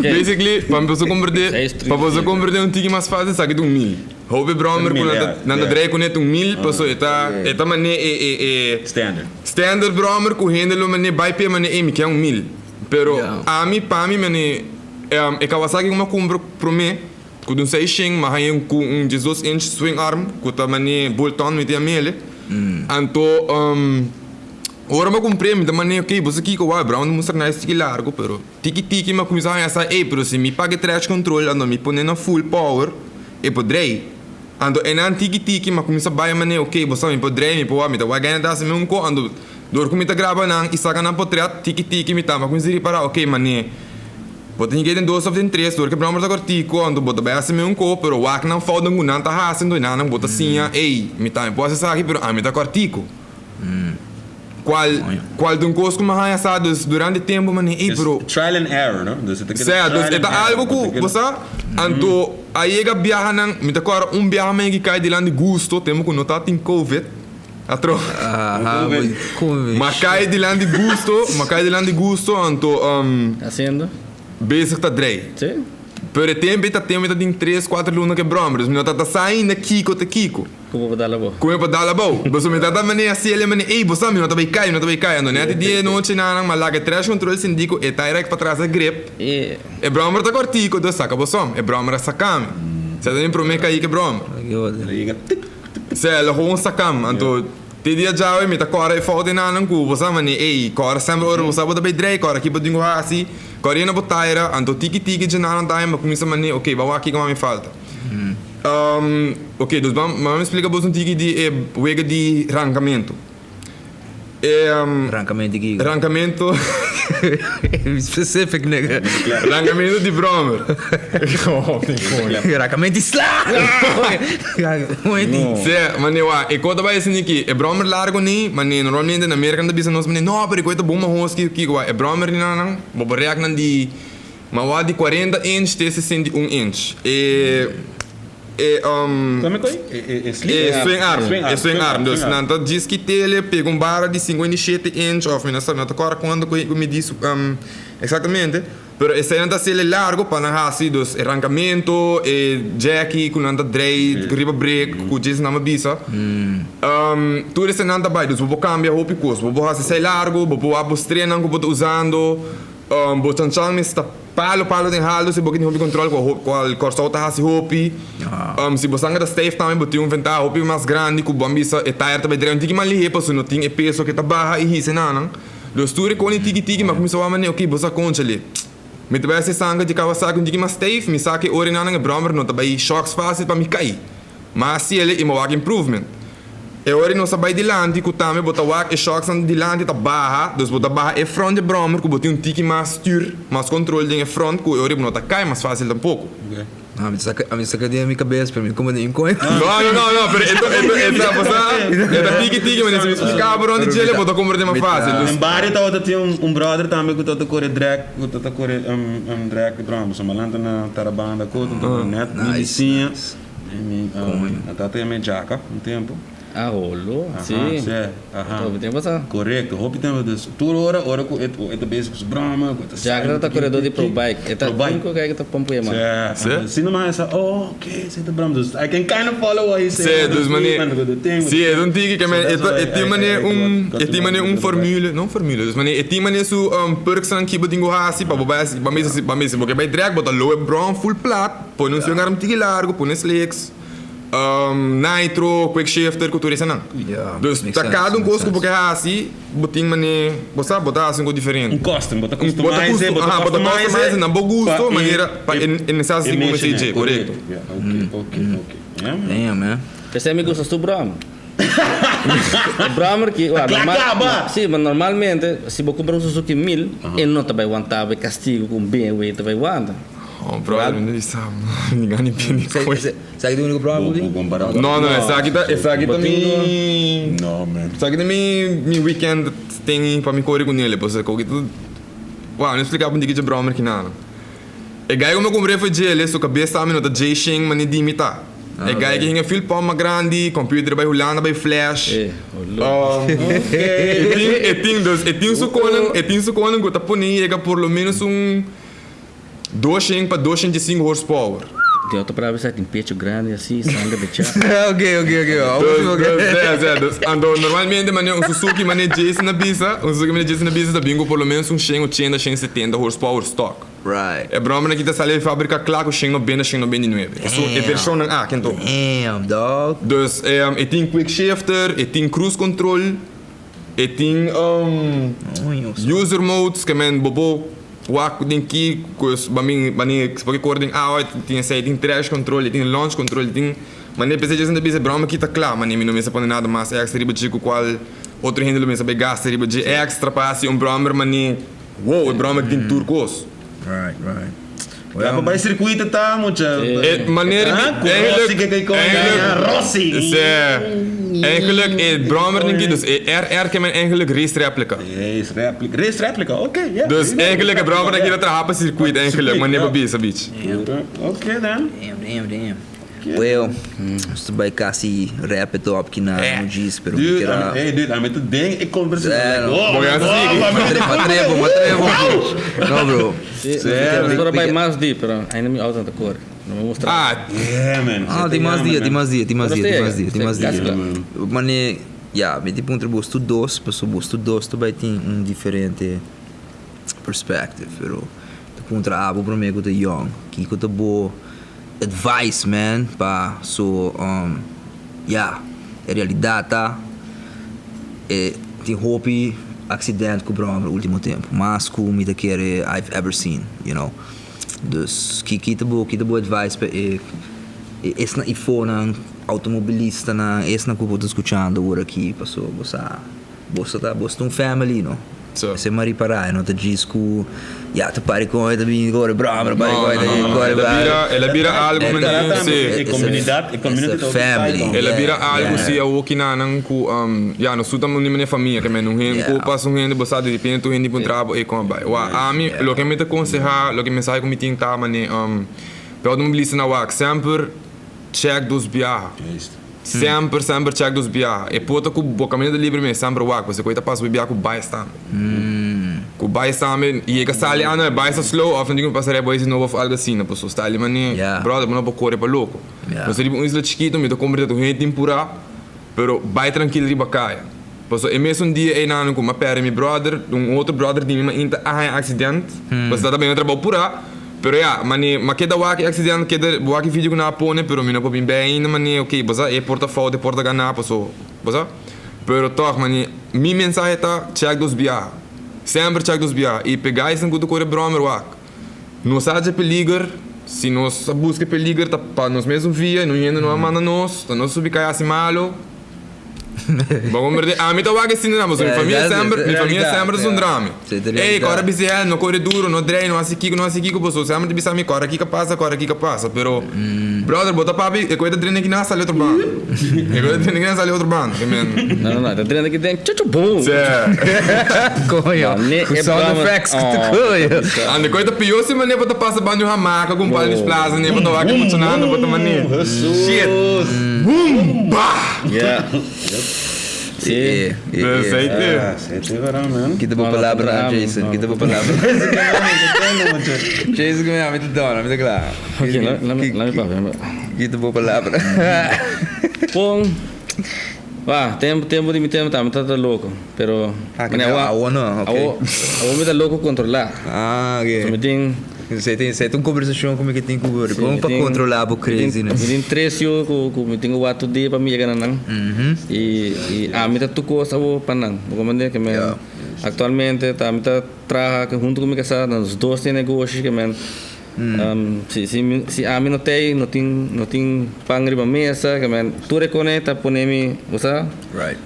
C: basically, para você converter um tique mais fácil, sabe de 1.000. Hobby Bromer, quando drei com net 1.000, pessoa eta mané standard Bromer com handle mané bypass mané me que é 1.000. Pero a mim para mim mané é Kawasaki uma compra pro mim, com um 600, mas aí um 18 inch swing arm, com tá mané bolt-on me tem a mele. Anto ora me comprei, me também ok, você aqui com o Brown mostra nice tiki largo, pero tiki me começar a essa, pero se me paga trash control, ando me põe na full power, e podrei. Ando enan tiki me começa a baia mané, ok, você me podrei, me pode, me tá vai ganhar das me co, ando dor como tá grava nang, isa ka na potreat, tiki me tá, mas começa a reparar, ok, mané. Bota ninguém tem 2 ou tem 3, dor que Brown tá cortico, ando bota baia se me co, pero o ac não falta um não tá rasando, não bota assim, ei, me tá, me pode sair, pero a me tá cortico. Qual de um coisa que me ha assado durante o tempo, mano, e bro.
A: Trial and error, não?
C: Certo, é algo que você, anto aí que viaja não, me tá agora viaja que cai de lá de gosto, temos que notar tem COVID, atro. Mas cai de lá de gosto, anto
D: Haciendo?
C: basic tá drei.
D: Sim.
C: Pero tempo tá tem 3, 4 lunas que bromas, me tá saindo Kiko.
D: Como vou dar la boa?
C: Come pa dalla bow. Boso me tata mane assim ele mane ei bosa me não tá bem cai. Ando net dia noite na malaga trash control sindico e direct para trás a grip.
D: E
C: Brahma tá cortico do saca bosom. Brahma sacam. Se tem promessa aí que Brahma. Se ela com sacam, anto te dia já me tá cora e falta na não cu bosa mane ei cora sempre ora bosa bota bem drei cora aqui bodinho assim. Corina botaira anto tiki de na time começa mane ok, vai aqui como me falta. Ok, dus vamos explicar um pouco de wega de arrancamento.
B: Arrancamento aqui.
C: Arrancamento.
B: Specific, nigga.
C: Arrancamento de Bromer.
B: Arrancamento slá!
C: Sim, manewa, e quando vai assim aqui, é Bromer largo nem, mas normalmente na América não bisa nós, mas não, pero coita bom mas que é Bromer não, bobo reac não de, mas de 40 inch até 61 inch.
A: Como é que é?
C: Swing arm. Dus nanta diz que ele pega barra de 57 inch of mina sabe nata agora quando me diz exatamente, pero esse nanta se ele largo para na assim dos arrancamento jacky com nanta dry riba break com diz na mabisa. Tudo esse nanta vai dos vou cambiar o picos, vou fazer se largo, vou abostrenar com vou usando, vou chanchar me está palo de halo se bokin hopi control qual corso tá hasi hopi se bosanga da stave também boti ventar hopi mais grande com bambisa e tire também direito que mali repa se não tem peso que tá barra e hise nanan do sture com tiki mas começou a mane ok bosa concha ali me teve se sanga de Kawasaki com mais stave me saque ori nanan Bromer não tá bem shocks fácil para me cair mas se ele ima wag improvement e ora não sabe de lante que também bota wak e shocks de lante tá barra, dus bota barra e front de Bromer que bota tiki mais stuur, mais controle de front que ora não tá cai mais fácil tampouco.
B: A mim sacadia minha cabeça para mim como nem coin.
C: Não, pero essa você, tiki, mas se me explicar por onde ele bota como de mais fácil.
A: Em Bari tá tinha brother também que tá corre drag, que tá corre drag Bromer, so malanta na tarabanda com net, milicinha. Tá tem minha jaca tempo.
D: Ah, rolo? Sim. Então, tem passar.
A: Correto. Hope tem das toda hora com é basic com Brahma, com
D: já que tá corredor de pro bike. É tá único que tá pompo aí, mano.
A: Se não mais okay, você tá Brahma. I can kind of follow what he's saying.
C: Sim, dos mani. Sim, é um tiki que é tem mané formula, não formula, dos mani, é tem mané su perks nan kibo dingo hasi, para mesa, porque vai drag bota low brown full plat, põe um senhor tiki largo, põe slicks. Nitro, quick shifter, cultura isso não. Dus tá cada coisa que você assim, botin mané, você botar assim com diferente.
A: Custom, bota customize,
C: na bom gosto, maneira para iniciar assim como CG, correto?
A: Ok.
B: Damn, man.
D: Esse me gosta do Bromer. O Bromer que, sim, mas normalmente se você comprar Suzuki 1000, ele não tá vai aguentar, vai castigo com BMW, tá vai aguentar.
C: Probabilmente isso ninguém entende coisa.
B: Sabe do único problema?
C: Não, essa aqui também.
A: Não, man.
C: Essa aqui também mi weekend tem para me correr com ele, porque eu tudo. Uau, não explicar para ninguém de Bromer que nada. E gai como eu comprei foi ele, sua cabeça também não tá J-Shing, mas nem dimita. E gai que tinha fil palma grande, computer vai rolando, vai flash. E tem su conan que tá ponindo por lo menos 200 para 205 horsepower.
D: Tem outra para ver se tem pecho grande assim, sangue de chá.
B: Ok.
C: Ando normalmente mané um Suzuki mané Jason na bisa, tá bingo por lo menos 180, 170 horsepower stock.
B: Right.
C: É Bromer aqui tá sale fábrica claro 199. Isso é versão A, quento.
B: Damn, dog.
C: Dus tem quick shifter, tem cruise control, tem user modes que men bobo wak din ki kus bani porque cording out tem setting trash control, tem launch control, tem mané precisa de bisa Bromer aqui tá claro, mané não me sapone nada mais extra riba chico qual outro handle me sabe gasta riba de extra passe Bromer mané wow, Bromer tem turcos.
B: Right.
A: Ja, maar bij circuiten tá mucha.
C: Maneira
A: Rossi que Rossi.
C: Eigenlijk Bromer denk ik dus kan men eigenlijk race replica.
A: Race replica. Oké, ja.
C: Dus eigenlijk Bromer dat je dat rapen circuit eigenlijk, maar niet bij beach.
A: Oké dan.
B: Damn. Well, estou bem quase rap top aqui na Mugis, pero
A: dude, I'm met het ding, ik kon precies.
B: Matrevo. No, bro.
D: Agora vai mais deep, pero ainda me auto da cor. Não vou mostrar.
A: Yeah, man.
B: Tem mais dia. Mane, me tipo busto dos, também tem diferente perspective, pero tipo abo para mim que tá young, que tá boa advice, man, pa so realidade tá tem hope acidente com o Bromer no último tempo, mas com me daquele I've ever seen, you know. Dus que tá boa advice para esse na automobilista na esse na que eu tô escutando agora aqui passou você Bosta um family, no?
C: So.
B: Se mari parai, não te diz que já te pare com ele também agora brama, pare com
C: Ela vira algo maninho se
A: comunidade
B: family.
C: ela vira algo se a o que nanang ku ja no suta mun minha família que men não hen ku passa um hen de bossa de repente tu hen de bom trabalho e com vai wa a mim lo que me te aconselhar lo que mensagem que me tinha tá mane pelo não me na wak sempre check dos biar sempre check dos biar e pota ku bo caminho de livre me sempre wak você coita passa biar ku bai está ku bai está men e que sale ana bai está slow of não digo passar é boys novo algo assim na pessoa está ali mane brother não pode correr para louco você tipo um isla chiquito me to comprar tu hen tempura pero vai tranquilo riba caia pois é mesmo dia aí não com uma pera meu brother outro brother de mim ainda há acidente você tá bem trabalho pura pero ja mas que da waki acidente que da waki vídeo na pone pero mim não pode bem ainda mani ok bosa é porta ganhar pois bosa pero toch mani minha mensagem tá check dos bia sempre check dos bia e pegar isso quando corre bromer wak não sabe peligar se nós busca peligar tá para nós mesmo via não ainda não manda nós tá nós subir assim malo Bom, a mim tá vaga assim não, mas minha família sempre é um drama. Ei, corre biziel, não corre duro, não drei, não assim que você sempre te bisa me corre aqui que passa, pero brother, bota papi, e coisa treina aqui na sala outro bando.
D: Não, tá treinando aqui dentro, tchau bom.
B: Coio. O sound effects que tu coio.
C: Ande coisa pior se mané bota passa banho hamaca com palha de plaza, né, bota vaga funcionando, bota mané. Shit. Boom, bah.
D: Yeah.
B: Sim.
A: Aceite verão mesmo.
B: Kita boa palavra, Jason. Kita boa palavra. Jason, como é? Me dá, me claro.
D: Ok, lá me papo.
B: Kita boa palavra.
D: Bom, tempo de mi tempo tá louco, pero me tá louco controlar.
B: Ok.
D: Me tem
B: Você tem uma conversação comigo que tem que ver, como para controlar o crazy, né?
D: Me tem três eu me tenho o ato de para me chegar não. E a mim tá tudo sabo panang. Como é que me atualmente tá me tá trabalha junto comigo essa nos dois tem negócios que me se a mim não tem pangri para mesa que me tu reconecta põe-me, você?
B: Right.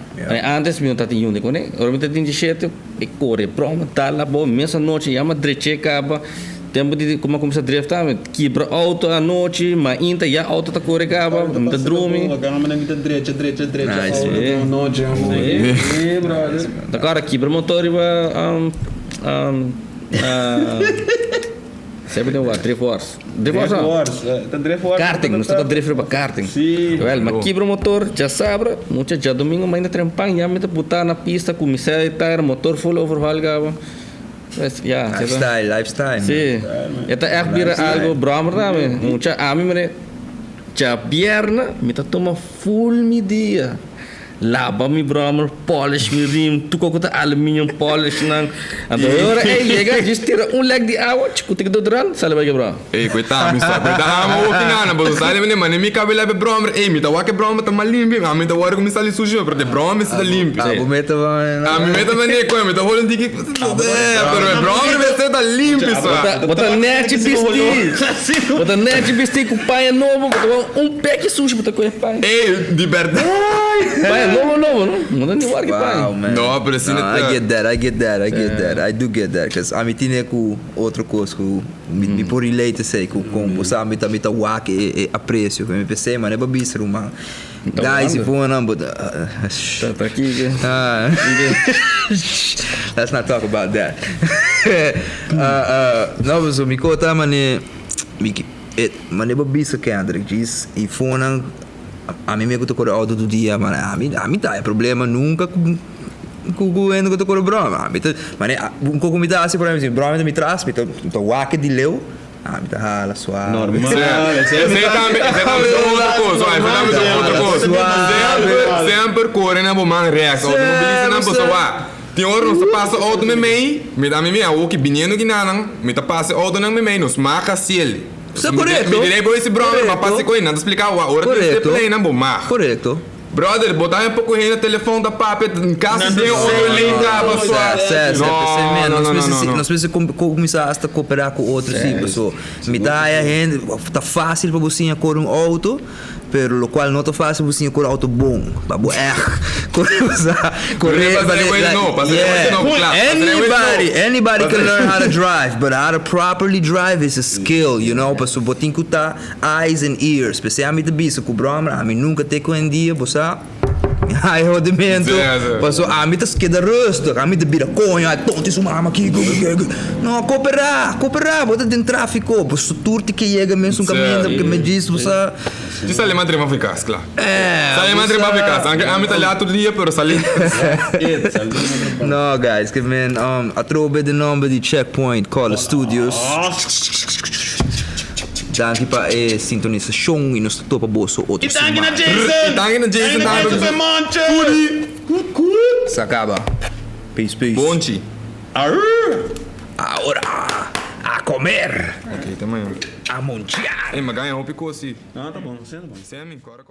D: Antes me não tá tinha né? Agora me tá tinha jeito e corre, pronto, tá lá bom, mesa noite, chama dreche capa. Tempo de como começa a driftar, quebra auto à noite, mas ainda já auto tá corre capa, muita drume.
A: Agora me lembro de drecha. Noite, brother.
D: Agora quebra motor e vai sempre tem o Drift Wars. Karting, nós estamos drift para karting.
A: Sim.
D: Mas quebra o motor, já sabe, muitas já domingo, mas ainda trempang, já me tá botar na pista, começar a tire, motor full overhaul capa.
B: Lifestyle.
D: Sim. Itu vira algo brommer também. Mucha a mim me já pierna, me tá toma full media. Lava mi brommer, polish mi rim, tu kokota aluminium polish nang. Ando ora chega, just tira leg de água, tipo tem que dodran, sale vai quebrar.
C: Ei, coitado, o que nada, mas sai de mim, me cabe lá brommer, ei, me tá o que brommer tá mal limpo, a mim tá o que me sale sujo, porque brommer está limpo.
B: A mim meta
C: nem coisa, me tá rolando de que, pero brommer vai ser tá limpo só.
D: Bota net bisti. Bota net bisti com pai novo, bota pack sujo, bota com pai.
C: Ei, de verdade.
D: Novo, não dá nem war que pai.
C: Não, pero assim
B: I get that. I do get that. Because a mim tinha com outra coisa, com me por relate sei com você a mim também tá wak e aprecio, me pensei, mas é babisser uma. Guys, if one number
D: tá aqui.
B: Let's not talk about that. Não, so me conta mane babisser que André diz e fona a mim me gusta correr auto do dia, mas a mim tá é problema nunca com que eu tô correndo broma, mas um pouco me dá assim por exemplo, broma me traz, me tô wak de leu, me tá hala suave.
A: Normal.
C: outra coisa. Sempre corre na bomba reax, automobilista na pessoa. Tem hora nós passa auto me dá me o que vinendo que não, me tá passa auto não me nos marca cielo.
B: Isso é correto.
C: Me direi esse brother, mas passe com ele, não explicar a hora que você play na bomba.
B: Correto.
C: Brother, botar um pouco aí no telefone da papi, em casa tem um liga, pessoal.
B: Nós precisamos começar a cooperar com outros, sim, pessoal. Me dá a gente, tá fácil para você correr um auto, pero lo qual não tá fácil você correr auto bom, Anybody can learn how to drive, but how to properly drive is a skill, you know. Paso botin kuta eyes and ears, especialmente bisa ku broma, a mim nunca te com dia, bosa. Ai, rodimento. Paso a mim tá skeda rustig, a mim te bira conho, a tonti su mama aqui. Não, cooperar, bota dentro tráfico, paso turti que chega mesmo um caminho que me diz, bosa.
C: Diz ali madre mais eficaz, claro. Sali madre mais eficaz. A mim tá lá todo dia, pero sali.
B: No, guys, que man, a trobe de nome de Checkpoint Color Studios. Danke para a sintonização e nos topa bolso outro
A: Danke na Jason!
C: Danke na Jason!
A: Danke na Monte!
B: Se acaba. Peace.
C: Bonchi.
B: Agora, a comer.
C: Ok, também.
B: A montear.
C: Ei, mas ganha roupa e coisa assim.
A: Ah, tá bom, sendo bom.
C: Sem a mim, cora.